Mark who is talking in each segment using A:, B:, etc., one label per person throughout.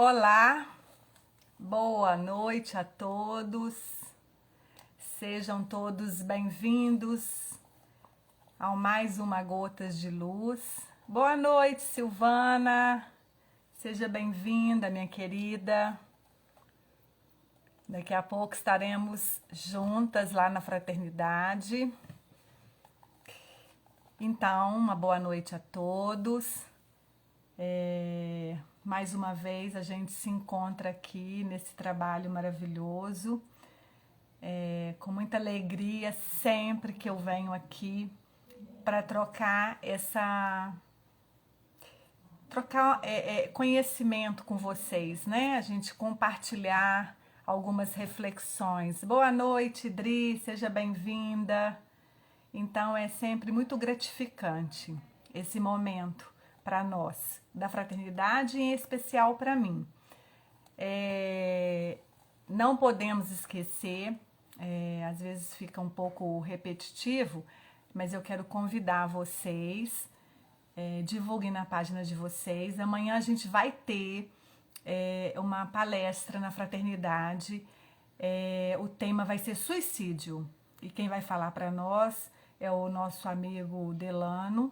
A: Olá, boa noite a todos, sejam todos bem-vindos ao mais uma Gotas de Luz. Boa noite, Silvana, seja bem-vinda, minha querida. Daqui a pouco estaremos juntas lá na fraternidade. Então, uma boa noite a todos. Mais uma vez a gente se encontra aqui nesse trabalho maravilhoso, com muita alegria sempre que eu venho aqui para trocar conhecimento com vocês, né? A gente compartilhar algumas reflexões. Boa noite, Dri, seja bem-vinda. Então é sempre muito gratificante esse momento para nós, da fraternidade, em especial para mim. Não podemos esquecer, às vezes fica um pouco repetitivo, mas eu quero convidar vocês, divulguem na página de vocês. Amanhã a gente vai ter uma palestra na fraternidade, o tema vai ser suicídio, e quem vai falar para nós é o nosso amigo Delano.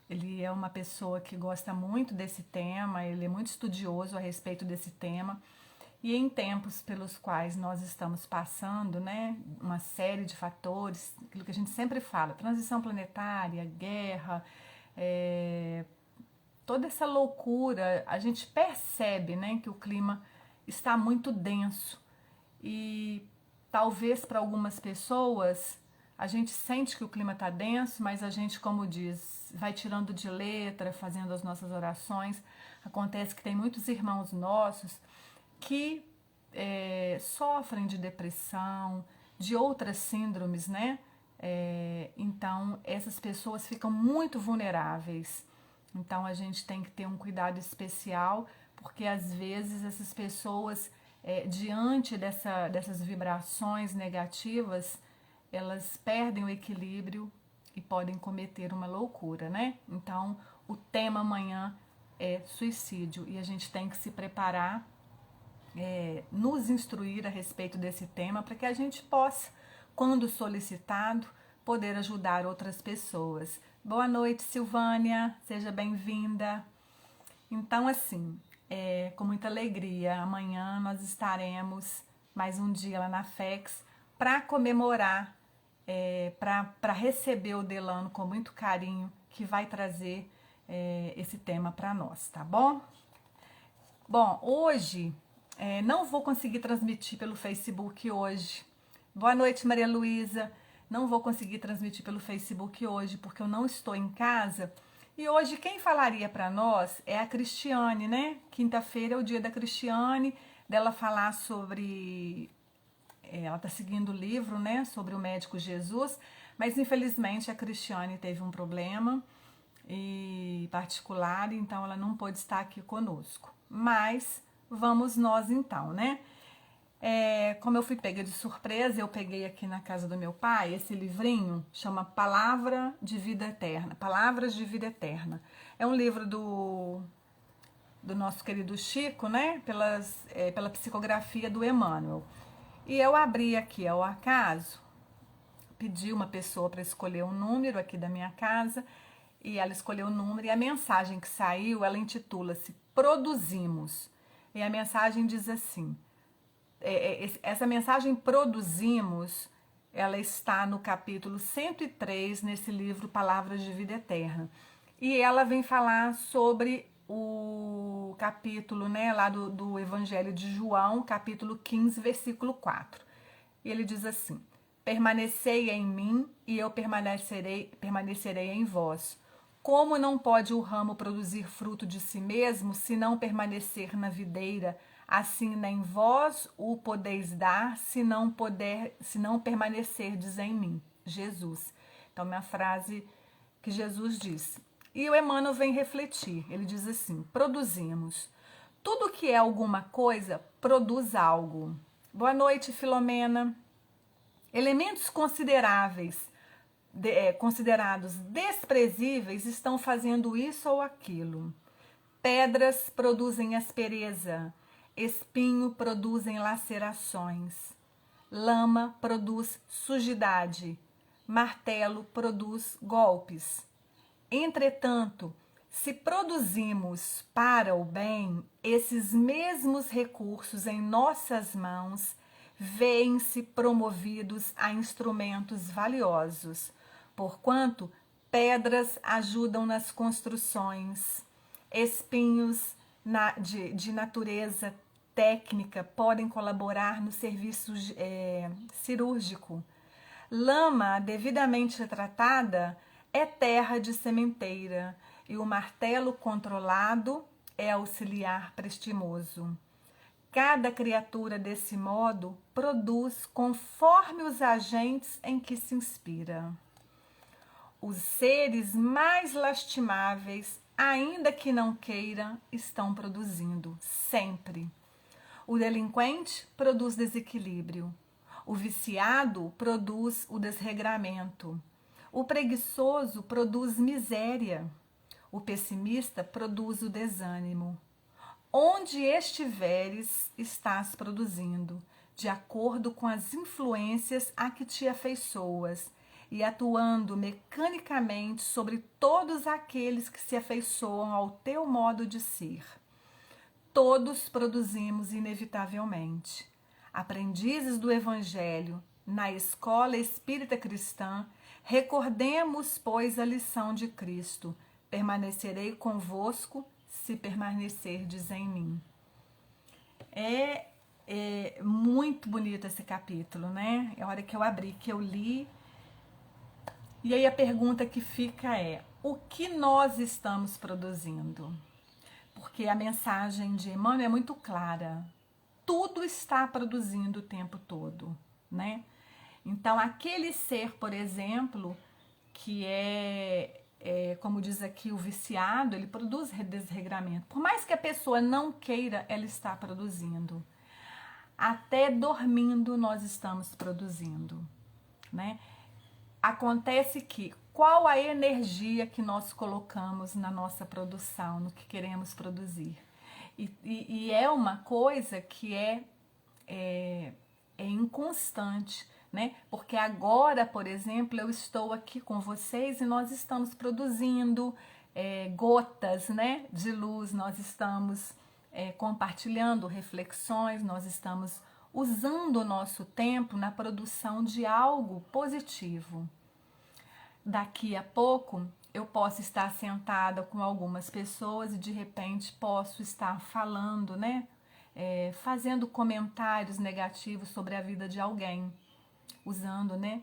A: Ele é uma pessoa que gosta muito desse tema, ele é muito estudioso a respeito desse tema, e em tempos pelos quais nós estamos passando, né, uma série de fatores, aquilo que a gente sempre fala, transição planetária, guerra, toda essa loucura, a gente percebe, né, que o clima está muito denso, e talvez para algumas pessoas a gente sente que o clima está denso, mas a gente, como diz, vai tirando de letra, fazendo as nossas orações. Acontece que tem muitos irmãos nossos que sofrem de depressão, de outras síndromes, né? Então, essas pessoas ficam muito vulneráveis. Então, a gente tem que ter um cuidado especial, porque às vezes essas pessoas, diante dessas vibrações negativas, elas perdem o equilíbrio e podem cometer uma loucura, né? Então, o tema amanhã é suicídio e a gente tem que se preparar, nos instruir a respeito desse tema para que a gente possa, quando solicitado, poder ajudar outras pessoas. Boa noite, Silvânia, seja bem-vinda. Então, assim, com muita alegria, amanhã nós estaremos mais um dia lá na FEX para comemorar, para receber o Delano com muito carinho, que vai trazer esse tema para nós, tá bom? Bom, hoje não vou conseguir transmitir pelo Facebook hoje. Boa noite, Maria Luísa. Não vou conseguir transmitir pelo Facebook hoje, porque eu não estou em casa. E hoje quem falaria para nós é a Cristiane, né? Quinta-feira é o dia da Cristiane, dela falar sobre... ela está seguindo o livro, né, sobre o médico Jesus, mas infelizmente a Cristiane teve um problema particular, então ela não pôde estar aqui conosco. Mas vamos nós então, né? Como eu fui pega de surpresa, eu peguei aqui na casa do meu pai esse livrinho, chama Palavra de Vida Eterna, Palavras de Vida Eterna. É um livro do nosso querido Chico, né? Pela psicografia do Emmanuel. E eu abri aqui ao acaso, pedi uma pessoa para escolher um número aqui da minha casa, e ela escolheu o número, e a mensagem que saiu, ela intitula-se Produzimos. E a mensagem diz assim, essa mensagem Produzimos, ela está no capítulo 103, nesse livro Palavras de Vida Eterna. E ela vem falar sobre o capítulo, né, lá do Evangelho de João, capítulo 15, versículo 4. E ele diz assim, permanecei em mim e eu permanecerei em vós. Como não pode o ramo produzir fruto de si mesmo, se não permanecer na videira, assim nem vós o podeis dar, se não permanecerdes em mim. Jesus. Então, minha frase que Jesus disse. E o Emmanuel vem refletir, ele diz assim, produzimos. Tudo que é alguma coisa, produz algo. Boa noite, Filomena. Elementos considerados desprezíveis estão fazendo isso ou aquilo. Pedras produzem aspereza, espinho produzem lacerações, lama produz sujidade, martelo produz golpes. Entretanto, se produzimos para o bem, esses mesmos recursos em nossas mãos veem-se promovidos a instrumentos valiosos, porquanto pedras ajudam nas construções, espinhos de natureza técnica podem colaborar no serviço cirúrgico. Lama devidamente tratada é terra de sementeira e o martelo controlado é auxiliar prestimoso. Cada criatura desse modo produz conforme os agentes em que se inspira. Os seres mais lastimáveis, ainda que não queiram, estão produzindo, sempre. O delinquente produz desequilíbrio. O viciado produz o desregramento. O preguiçoso produz miséria. O pessimista produz o desânimo. Onde estiveres, estás produzindo, de acordo com as influências a que te afeiçoas, e atuando mecanicamente sobre todos aqueles que se afeiçoam ao teu modo de ser. Todos produzimos inevitavelmente. Aprendizes do Evangelho, na escola espírita cristã, recordemos, pois, a lição de Cristo: permanecerei convosco se permanecerdes em mim. É muito bonito esse capítulo, né? É a hora que eu abri, que eu li. E aí a pergunta que fica é: o que nós estamos produzindo? Porque a mensagem de Emmanuel é muito clara. Tudo está produzindo o tempo todo, né? Então, aquele ser, por exemplo, que como diz aqui, o viciado, ele produz desregramento. Por mais que a pessoa não queira, ela está produzindo. Até dormindo nós estamos produzindo, né? Acontece que qual a energia que nós colocamos na nossa produção, no que queremos produzir? E é uma coisa que é inconstante, né? Porque agora, por exemplo, eu estou aqui com vocês e nós estamos produzindo gotas, né, de luz, nós estamos compartilhando reflexões, nós estamos usando o nosso tempo na produção de algo positivo. Daqui a pouco eu posso estar sentada com algumas pessoas e de repente posso estar falando, né? Fazendo comentários negativos sobre a vida de alguém, usando, né?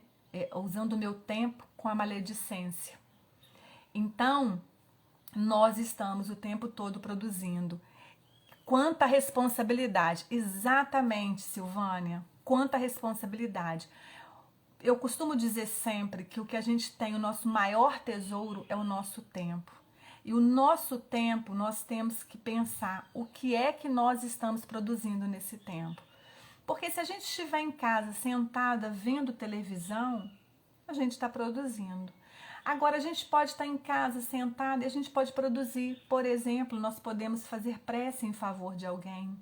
A: Usando o meu tempo com a maledicência. Então, nós estamos o tempo todo produzindo. Quanta responsabilidade! Exatamente, Silvânia, quanta responsabilidade. Eu costumo dizer sempre que o que a gente tem, o nosso maior tesouro é o nosso tempo. E o nosso tempo, nós temos que pensar o que é que nós estamos produzindo nesse tempo. Porque se a gente estiver em casa, sentada, vendo televisão, a gente está produzindo. Agora, a gente pode estar em casa, sentada, e a gente pode produzir. Por exemplo, nós podemos fazer prece em favor de alguém.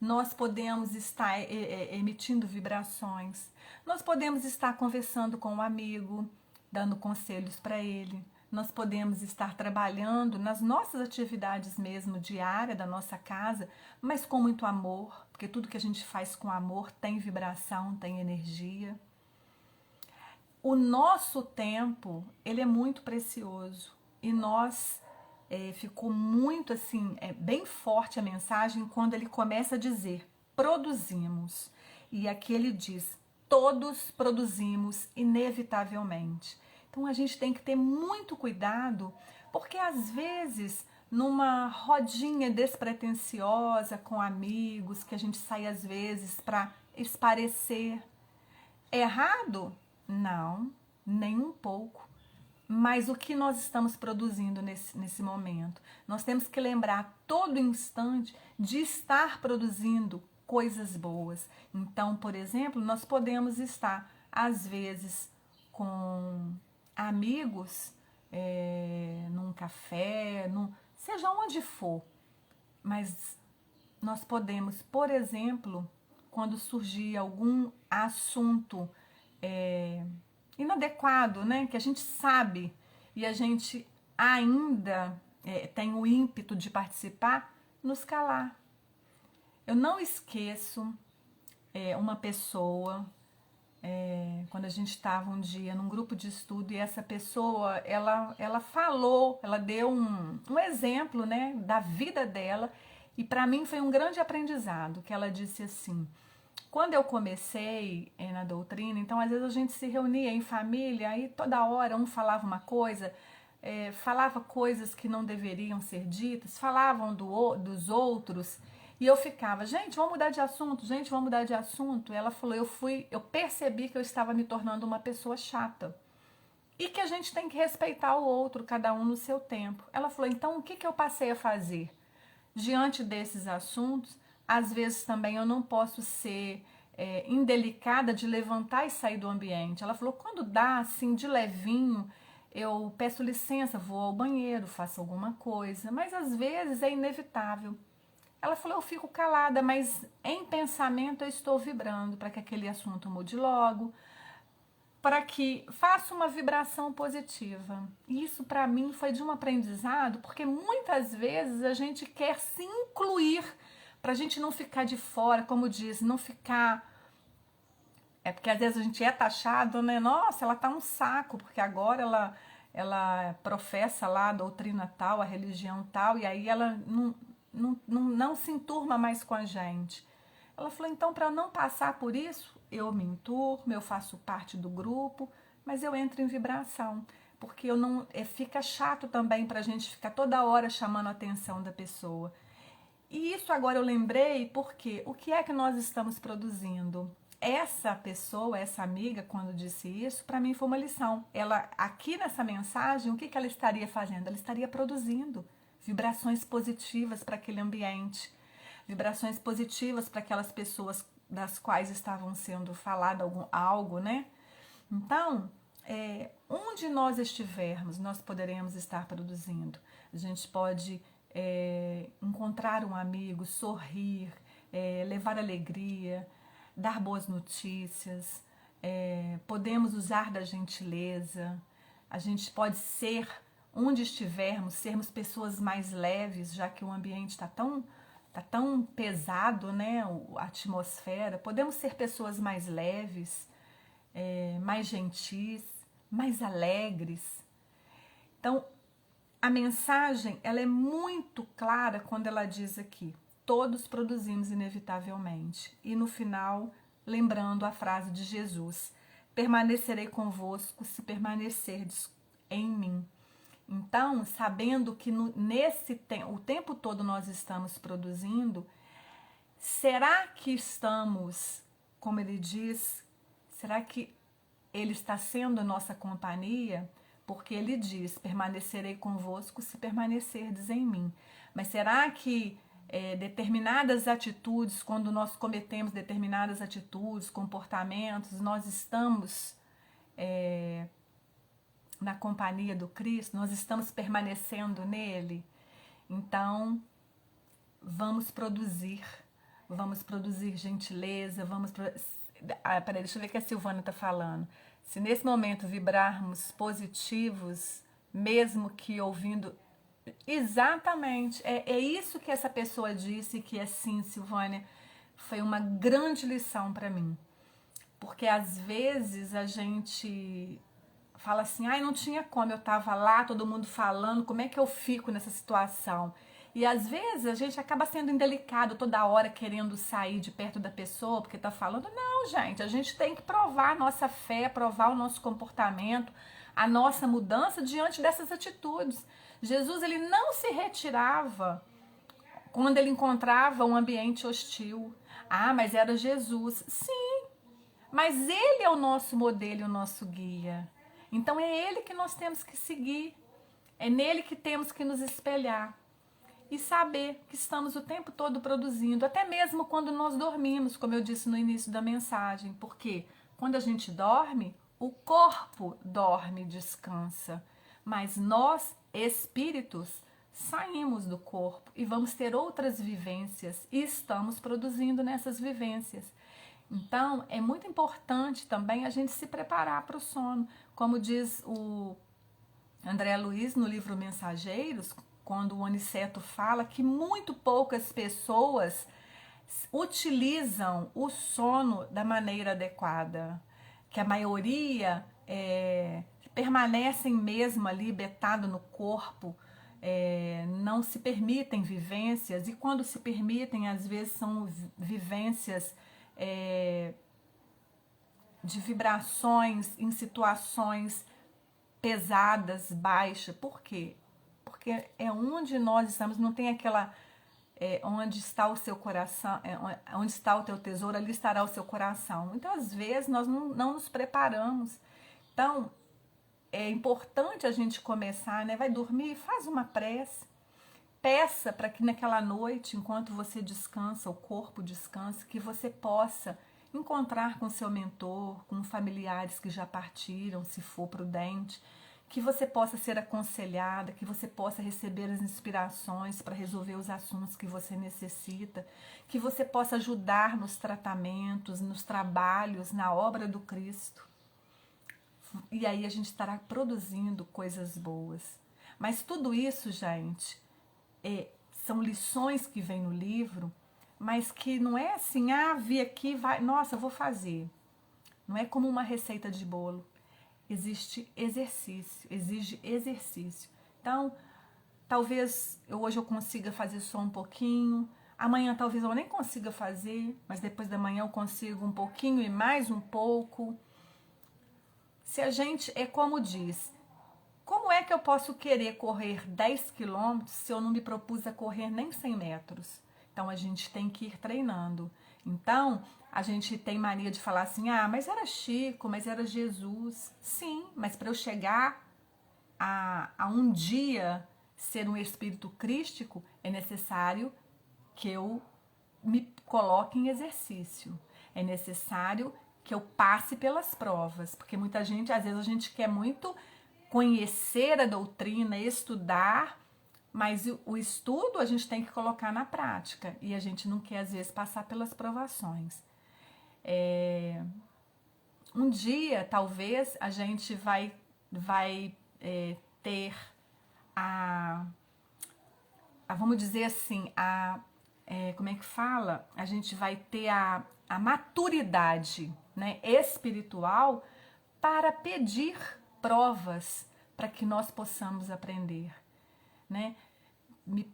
A: Nós podemos estar emitindo vibrações. Nós podemos estar conversando com um amigo, dando conselhos para ele. Nós podemos estar trabalhando nas nossas atividades mesmo diárias da nossa casa, mas com muito amor, porque tudo que a gente faz com amor tem vibração, tem energia. O nosso tempo, ele é muito precioso e nós ficou muito assim, bem forte a mensagem quando ele começa a dizer: produzimos. E aqui ele diz: todos produzimos inevitavelmente. Então a gente tem que ter muito cuidado, porque às vezes numa rodinha despretensiosa com amigos, que a gente sai às vezes para esparecer, é errado? Não, nem um pouco. Mas o que nós estamos produzindo nesse momento? Nós temos que lembrar todo instante de estar produzindo coisas boas. Então, por exemplo, nós podemos estar, às vezes, com amigos, num café, seja onde for. mas nós podemos, por exemplo, quando surgir algum assunto inadequado, né, que a gente sabe e a gente ainda tem o ímpeto de participar, nos calar. Eu não esqueço uma pessoa, quando a gente estava um dia num grupo de estudo, e essa pessoa, ela falou, ela deu um exemplo, né, da vida dela, e para mim foi um grande aprendizado, que ela disse assim: quando eu comecei na doutrina, então às vezes a gente se reunia em família, aí toda hora um falava uma coisa, falava coisas que não deveriam ser ditas, falavam dos outros, e eu ficava, gente, vamos mudar de assunto, gente, vamos mudar de assunto. E ela falou, eu percebi que eu estava me tornando uma pessoa chata. E que a gente tem que respeitar o outro, cada um no seu tempo. Ela falou, então o que eu passei a fazer? Diante desses assuntos, às vezes também eu não posso ser indelicada de levantar e sair do ambiente. Ela falou, quando dá assim de levinho, eu peço licença, vou ao banheiro, faço alguma coisa, mas às vezes é inevitável. Ela falou, eu fico calada, mas em pensamento eu estou vibrando para que aquele assunto mude logo, para que faça uma vibração positiva. E isso para mim foi de um aprendizado, porque muitas vezes a gente quer se incluir para a gente não ficar de fora, como diz, não ficar. É porque às vezes a gente é taxado, né? Nossa, ela tá um saco, porque agora ela professa lá a doutrina tal, a religião tal, e aí ela não se enturma mais com a gente. Ela falou, então, para eu não passar por isso, eu me enturmo, eu faço parte do grupo, mas eu entro em vibração, porque eu não fica chato também para a gente ficar toda hora chamando a atenção da pessoa. E isso agora eu lembrei porque o que é que nós estamos produzindo? Essa pessoa, essa amiga, quando disse isso, para mim foi uma lição. Ela, aqui nessa mensagem, o que ela estaria fazendo? Ela estaria produzindo vibrações positivas para aquele ambiente, vibrações positivas para aquelas pessoas das quais estavam sendo falado algo, né? Então, onde nós estivermos, nós poderemos estar produzindo. A gente pode encontrar um amigo, sorrir, levar alegria, dar boas notícias, podemos usar da gentileza, a gente pode ser, onde estivermos, sermos pessoas mais leves, já que o ambiente está tão pesado, né, a atmosfera. Podemos ser pessoas mais leves, mais gentis, mais alegres. Então, a mensagem ela é muito clara quando ela diz aqui, todos produzimos inevitavelmente. E no final, lembrando a frase de Jesus, permanecerei convosco se permanecerdes em mim. Então, sabendo que o tempo todo nós estamos produzindo, será que estamos, como ele diz, será que ele está sendo nossa companhia? Porque ele diz, permanecerei convosco se permanecerdes em mim. Mas será que determinadas atitudes, quando nós cometemos determinadas atitudes, comportamentos, nós estamos na companhia do Cristo, nós estamos permanecendo nele? Então, vamos produzir gentileza, peraí, deixa eu ver o que a Silvana está falando. Se nesse momento vibrarmos positivos, mesmo que ouvindo... Exatamente, é isso que essa pessoa disse, que assim, Silvânia, foi uma grande lição para mim. Porque às vezes a gente fala assim, ai, não tinha como, eu tava lá, todo mundo falando, como é que eu fico nessa situação? E às vezes a gente acaba sendo indelicado toda hora querendo sair de perto da pessoa porque tá falando. Não, gente, a gente tem que provar a nossa fé, provar o nosso comportamento, a nossa mudança diante dessas atitudes. Jesus, ele não se retirava quando ele encontrava um ambiente hostil. Ah, mas era Jesus. Sim, mas ele é o nosso modelo e o nosso guia. Então é ele que nós temos que seguir, é nele que temos que nos espelhar. E saber que estamos o tempo todo produzindo, até mesmo quando nós dormimos, como eu disse no início da mensagem, porque quando a gente dorme, o corpo dorme, descansa, mas nós, espíritos, saímos do corpo e vamos ter outras vivências e estamos produzindo nessas vivências. Então, é muito importante também a gente se preparar para o sono. Como diz o André Luiz no livro Mensageiros, quando o Aniceto fala que muito poucas pessoas utilizam o sono da maneira adequada, que a maioria permanecem mesmo ali betado no corpo, não se permitem vivências, e quando se permitem, às vezes são vivências de vibrações em situações pesadas, baixas. Por quê? Porque é onde nós estamos, não tem aquela onde está o seu coração, onde está o teu tesouro, ali estará o seu coração. Então, às vezes, nós não nos preparamos. Então, é importante a gente começar, né? Vai dormir, faz uma prece. Peça para que naquela noite, enquanto você descansa, o corpo descansa, que você possa encontrar com seu mentor, com familiares que já partiram, se for prudente, que você possa ser aconselhada, que você possa receber as inspirações para resolver os assuntos que você necessita, que você possa ajudar nos tratamentos, nos trabalhos, na obra do Cristo. E aí a gente estará produzindo coisas boas. Mas tudo isso, gente, são lições que vêm no livro, mas que não é assim, vi aqui, vai, nossa, vou fazer. Não é como uma receita de bolo. Existe exercício, exige exercício. Então, talvez hoje eu consiga fazer só um pouquinho, amanhã talvez eu nem consiga fazer, mas depois da manhã eu consigo um pouquinho e mais um pouco. Se a gente, é como diz, como é que eu posso querer correr 10 quilômetros se eu não me propus a correr nem 100 metros? Então, a gente tem que ir treinando. Então, a gente tem mania de falar assim, mas era Chico, mas era Jesus. Sim, mas para eu chegar a um dia ser um espírito crístico, é necessário que eu me coloque em exercício. É necessário que eu passe pelas provas, porque muita gente, às vezes a gente quer muito conhecer a doutrina, estudar, mas o estudo a gente tem que colocar na prática e a gente não quer, às vezes, passar pelas provações. Um dia, talvez, a gente vai ter vamos dizer assim, como é que fala? A gente vai ter a maturidade, né, espiritual para pedir provas para que nós possamos aprender, né? Me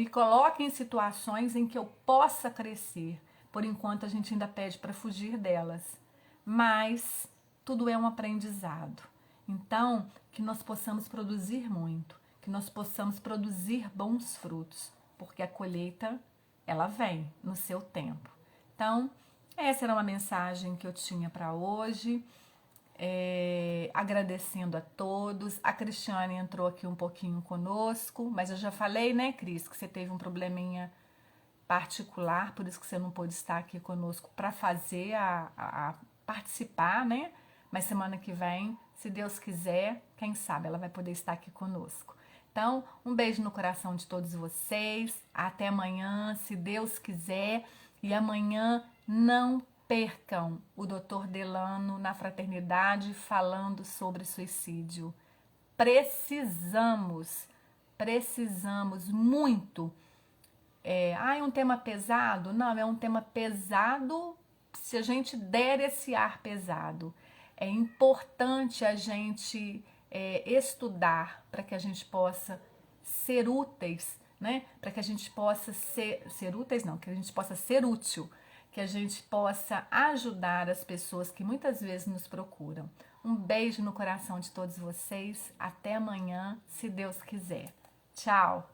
A: coloque em situações em que eu possa crescer. Por enquanto a gente ainda pede para fugir delas, mas tudo é um aprendizado. Então, que nós possamos produzir muito, que nós possamos produzir bons frutos, porque a colheita, ela vem no seu tempo. Então, essa era uma mensagem que eu tinha para hoje. Agradecendo a todos. A Cristiane entrou aqui um pouquinho conosco, mas eu já falei, né, Cris, que você teve um probleminha particular, por isso que você não pôde estar aqui conosco para fazer a participar, né? Mas semana que vem, se Deus quiser, quem sabe ela vai poder estar aqui conosco. Então, um beijo no coração de todos vocês. Até amanhã, se Deus quiser. E amanhã não percam o Dr. Delano na Fraternidade falando sobre suicídio. Precisamos muito. É um tema pesado? Não, é um tema pesado se a gente der esse ar pesado. É importante a gente estudar para que a gente possa ser úteis, né? Para que a gente possa ser úteis, não, que a gente possa ser útil, que a gente possa ajudar as pessoas que muitas vezes nos procuram. Um beijo no coração de todos vocês. Até amanhã, se Deus quiser. Tchau!